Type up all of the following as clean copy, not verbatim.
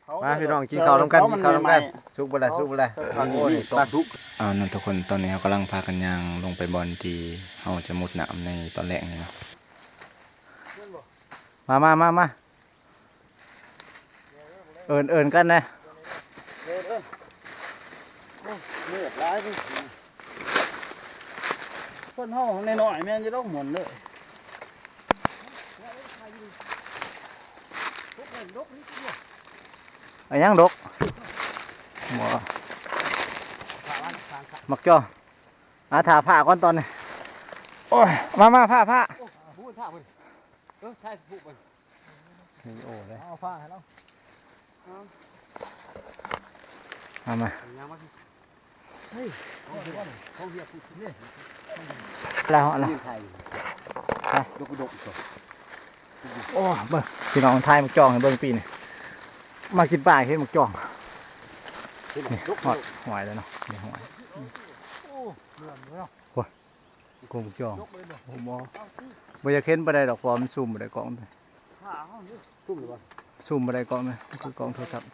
มาพี่น้องกินข้าวน้ำกันกินข้าวน้ำกันสุกบ่ได้สุกบ่ได้โอ้ยตกสุกนั่นทุกคนตอนนี้เขากำลังพากันย่างลงไปบอลที่เขาจะมุดน้ำในตอนแรกนี่เนาะมาเอิญกันนะเลือดร้ายไปคนห้องในหน่อยแม่จะต้องหมุนเลยไอ้ยังดกหมอมักจ่อถ่าผ้าก่อนตอนนี้โอ้ยมาผ้าพูดผ้าไปใช่พูดไปนี่โอ้เลยเอาผ้าให้เรามาเฮ้ยเขาเรียกพูดนี่แล้วอะไรดกโอ้เบิ่งพี่น้องไทยมักจ่องเบิ่งปีนี่มากินปลาเห็นมักจ่องนี่หอยแล้วเนาะนี่หอยโอ้ยกุ้งจ่องโอ้โหบ่อยากเห็นบ่ได้ดอกพอมันซุ่มบ่ได้กล่องเลยซุ่มบ่ได้กล่องเลยคือกล่องโทรศัพท์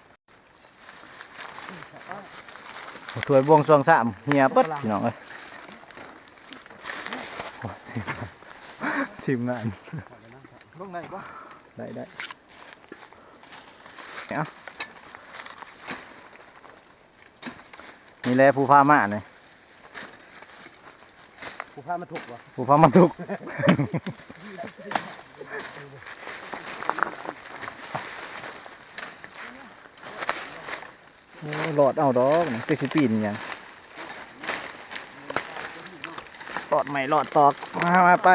ถ้วยบวงสรวง3เหี่ยปึ๊ดพี่น้องเอ้ยทีมงานลงไหนบ่ได้เอานี่แหละผู้พามาเนี่ยผู้พามาถูกวะผู้พามาถูกหลอดเอาดอกเป็นสิปีนอย่างหลอดใหม่หลอดตอกมาไป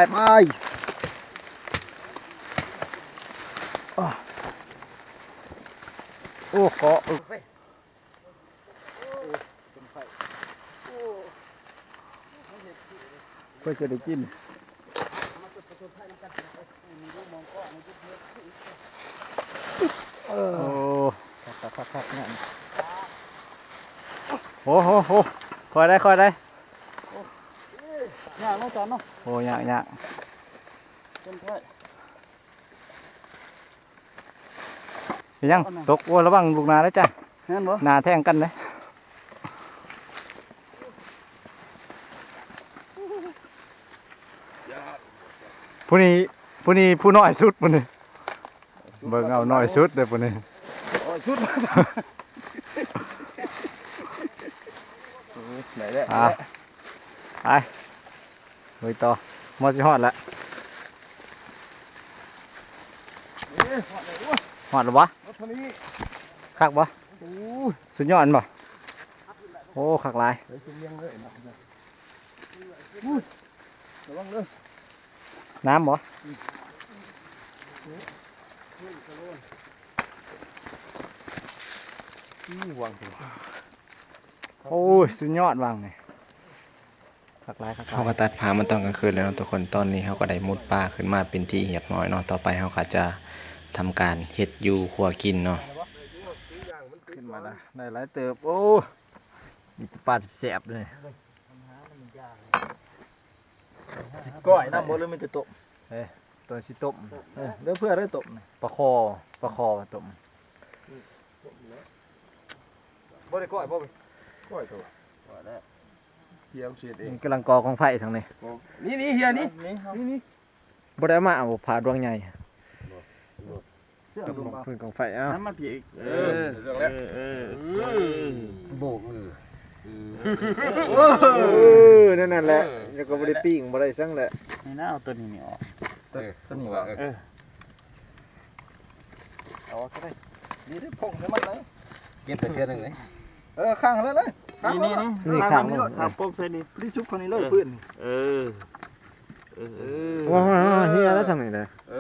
โอ้เกาะเพื่อจะได้กินโอ้คักนั่นโอ้โหคอยได้ยากน้องจอนเนาะโอ้ยากเป็นไข่ยังตกโอ้ระวังลูกนาแล้วจ้ะนาแท่งกันเลยผู้นี้ผู้น้อยสุดผู้นี้เบิ่งเอาน้อยสุดเลยผู้นี้ชุดไหนเนี่ยไปลุยต่อมอสิฮอดแล้วฮอดหรือวะคักบ่สุดยอดบ่โอ้คักหลายน้ำบ่โอ้ยสุดยอดวางเลยเขาก็ตัดผ้ามันตอนกลางคืนแล้วทุกคนตอนนี้เขาก็ได้มุดปลาขึ้นมาเป็นที่เหียบน้อยเนาะต่อไปเขาก็จะทำการเฮ็ดอยู่ครัวกินเนาะขึ้นมาได้หลายเติบโอ้มีปลาแสบเลยก้อยน้ำบดเลยมันจะตกตัวสิต้มเรื่องเพื่อได้ตกปลาคอต้มบ่ได้ก้อยตัวเฮียเสียเองกำลังกอของไฟทางนี้นี่เฮียนี่บ่ได้มาเอาผ่าดวงใหญ่พื้นของไฟน้ำมันผีเรื่องแล้วโบกนั่นแหละแล้วก็บ่ได้ปิ้งบ่ได้ซังแหละนี่น่าเอาตัวนี้ออกตัวนี้ว่าเอาก็ได้นี่ได้พงให้มันเลยเก็บแต่เทื่อนึงเลยข้างเลยนี่ข้างครับพวกใส่นี่พริชุบคนนี้เลยพื้นว้าวเฮียแล้วทำไงเลยโ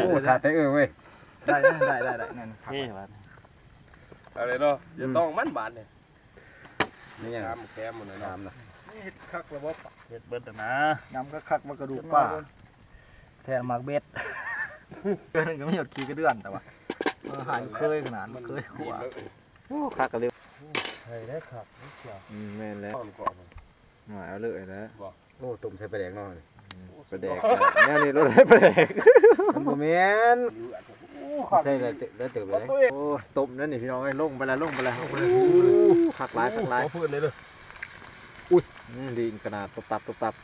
อ้ขาดได้เว้ยได้นั่นเฮ้ยบ้านอะไรเนาะจะต้องมันบานเนี่ยนี่ยังน้ำแก้มหมดเลยน้ำนะนี่เห็ดคักระบบเห็ดเบ็ดนะน้ำก็คักมากระดูกป้าแทนมากเบ็ดเดือนนึงก็ไม่หยดขี้กระเดือนแต่ว่าหายเคยขนาดมันเคยหัวคักกันเร็วใช่ได้ครับนี่เกี่ยวแม่นแล้วหมายเอาเลยแล้วโอ้ตุ่มใส่ไปแดงหน่อย ประเด็กแนวนี้รถได้ประเด็กมันบ่แม่นใช่เลยได้เติบเลยโอ้ต้มนั่นนี่พี่น้องไอ้ลงไปแล้วหักหลายพูดเลยเลยอุ้ยดีขนาดตบตับ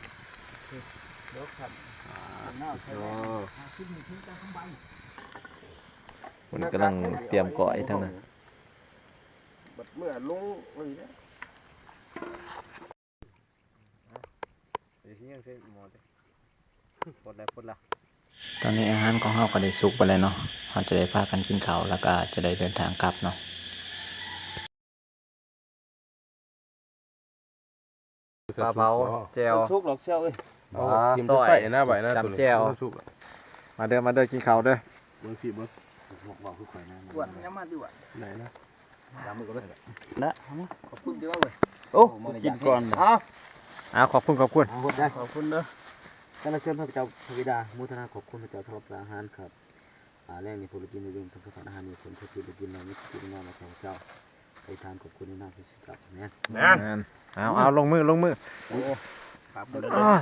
มันกำลังเตรียมก่อยทั้งนั้นเมื่อลงไว้เนี่ยตอนนี้อาหารของเราก็ได้สุกไปแล้วเนาะเราจะได้พากันกินข้าวแล้วก็จะได้เดินทางกลับเนาะปลาเผาแจ่ว ชุกหลอกเชี่ยวเลย ทีมจะไปหน้าใบหน้าตัวแจ่วมาเด้อกินข้าวเด้อเบิ้งสิเบิ้งบอกคือข่อยนะอ้วนยังมาดีว่ะไหนนะดำมือก็ได้นะขอบคุณดีว่าเว้ยโอ้กินก่อนขอบคุณขอบคุณเด้อท่านเชิญพระเจ้าพระบิดามุทนาขอบคุณพระเจ้าทรับอาหารครับแรกนี่ผลกินในเรื่องทั้งสารอาหารมีผลผลิตกินเราไม่กินน้ำมาแข่งเจ้าไปทานขอบคุณในน้ำที่สุดครับเนี่ยเอาลงมือ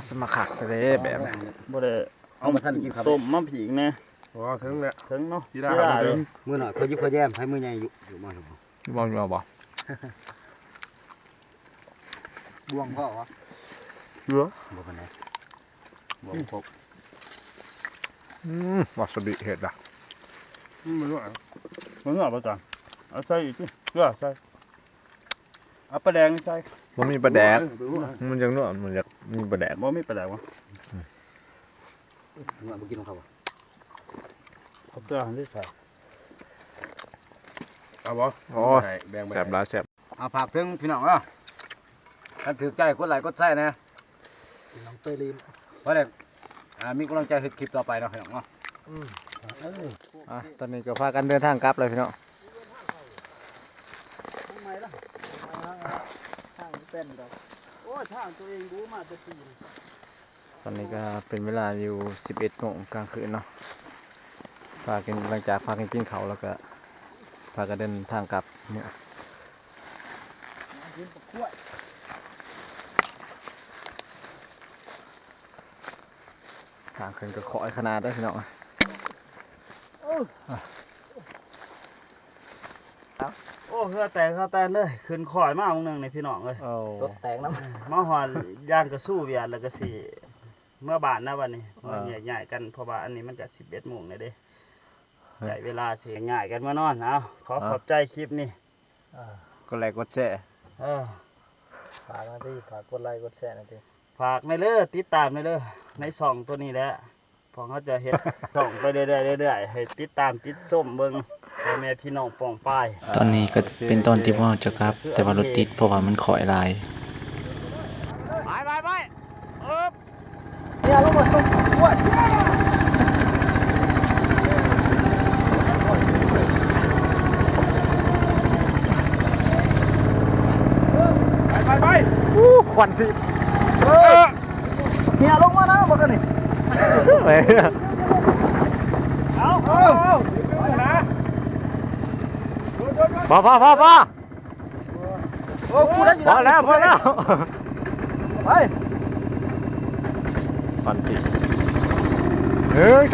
สมัครขักเลยแบบบ่ได้เอามาท่านกินครับต้มมะผิงนะถึงแล้วถึงเนาะที่ได้มือหน่อยเขายิ้มเขาแย้มให้มือใหญ่อยู่มาบ่บ่วงพ่อวะเยอะบ่ปานใดบ่ครบวาซาบิเห็ดอ่ะมันรู้ป่ะจ๊ะเอาใส่อีกทีเกลือใส่เอาปลาแดงใส่มันมีปลาแดกมันยังมันอยากมีปลาแดกบ่มีปลาแดกวะเงาบ่กินของเขาบ่เอาเกลือให้ใส่เอาบ่แบ่งไปแซ่บแล้วแซ่บเอาผักถึงพี่น้องเนาะถ้าถือใจกดไลค์กดแชร์นะน้องเตยลีนเพราะเด็กมีกำลังใจคลิปต่อไปเนาะพี่น้องเนาะตอนนี้ก็พากันเดินทางกลับเลยพี่น้องทางเป็นดอกโอ้ทางตัวเองรู้มาจะปีตอนนี้ก็เป็นเวลาอยู่11 โมงกลางคืนเนาะพากันหลังจากพากันกินข้าวแล้วก็พากันเดินทางกลับเนี่ยทางขึ้นก็ขอยขนาดได้พี่น้องโอ้เฮือแตกเลยขึ้นข่อยมากมึงนึงในพี่น้องเลยรถแตกน้ำมาหอนย่างกระสู้เวียนแล้วก็สี่เมื่อบานนะวันนี้ใหญ่กันเพราะว่าอันนี้มันจะ11 โมงเลยเด้ใหญ่เวลาเสียง่ายกันมานอนนะขอบใจคลิปนี้กดไลค์กดแชร์ฝากนะพี่ฝากกดไลค์กดแชร์นะพี่ฝากในเด้อติดตามในเด้อในช่องตัวนี้แหละพอเขาจะเห็นช่องไปเรื่อยๆให้ติดตามติดส้มเบิ่งแม่พี่น้องป่องป้ายตอนนี้ก็เป็นตอนที่พ่อจะกลับแต่ว่ารถติดเพราะว่ามันขอยลายไปเนี่ยลงมาตรงขวดไปควันสิเนี่ยลงมานะบอกกันนี่เอานะพอโอ้กูได้อยู่พอแล้วไปควันสิ1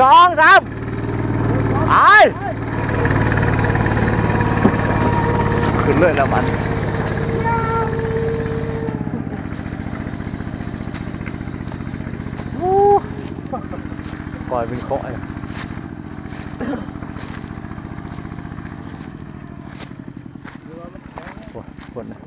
2 3ไปขึ้นเลยแล้วมันปล่อยเป็นเคาะเลยคนนะ